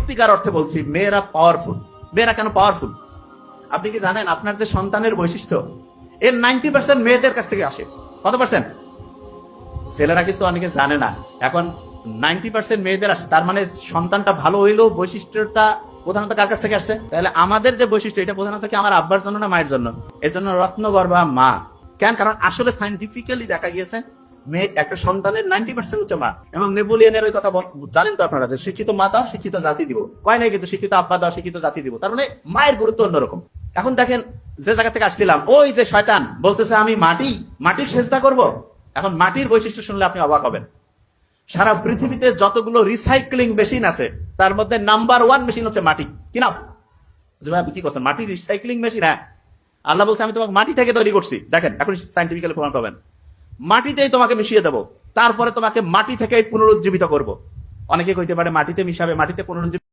সত্যিকার অর্থে বলছি, মেয়েরা পাওয়ারফুল। মেয়েরা কেন পাওয়ারফুল? আপনি কি জানেন আপনার যে সন্তানের বৈশিষ্ট্য এর 90% মেয়েদের কাছ থেকে আসে? কত পার্সেন্ট? ছেলেরা কিন্তু অনেকে জানে না। এখন 90% মেয়েদের আসে, তার মানে সন্তানটা ভালো হইলেও বৈশিষ্ট্যটা প্রধানত কার কাছ থেকে আসছে? তাহলে আমাদের যে বৈশিষ্ট্য এটা প্রধানত কি আমার আব্বার জন্য না মায়ের জন্য? এর জন্য রত্নগর্ভা মা। কেন? কারণ আসলে সাইন্টিফিক্যালি দেখা গিয়েছে মেয়ে একটা সন্তানের 90% হচ্ছে মা। এবং নেপোলিয়নের ওই কথা জানেন তো আপনারা, যে শিক্ষিত মা দাও শিক্ষিত জাতি দিব। কয় নাই কিন্তু শিক্ষিত আব্বা দাও শিক্ষিত জাতি দিব। তার মানে মায়ের গুরুত্ব অন্যরকম। এখন দেখেন, যে জায়গা থেকে আসছিলাম, ওই যে শয়তান বলতেছে আমি মাটির সেজদা করব। এখন মাটির বৈশিষ্ট্য শুনলে আপনি অবাক হবেন। সারা পৃথিবীতে যতগুলো রিসাইক্লিং মেশিন আছে তার মধ্যে নাম্বার 1 মেশিন হচ্ছে মাটি। কি নাম? আপনি কি করছেন? মাটি রিসাইক্লিং মেশিন। হ্যাঁ, আল্লাহ বলছে আমি তোমাকে মাটি থেকে তৈরি করছি। দেখেন, এখন সাইন্টিফিক্যালি প্রমাণ পাবেন। মাটিতেই তোমাকে মিশিয়ে দেবো, তারপরে তোমাকে মাটি থেকে পুনরুজ্জীবিত করব। অনেকে কইতে পারে মাটিতে মিশাবে, মাটিতে পুনরুজ্জীবিত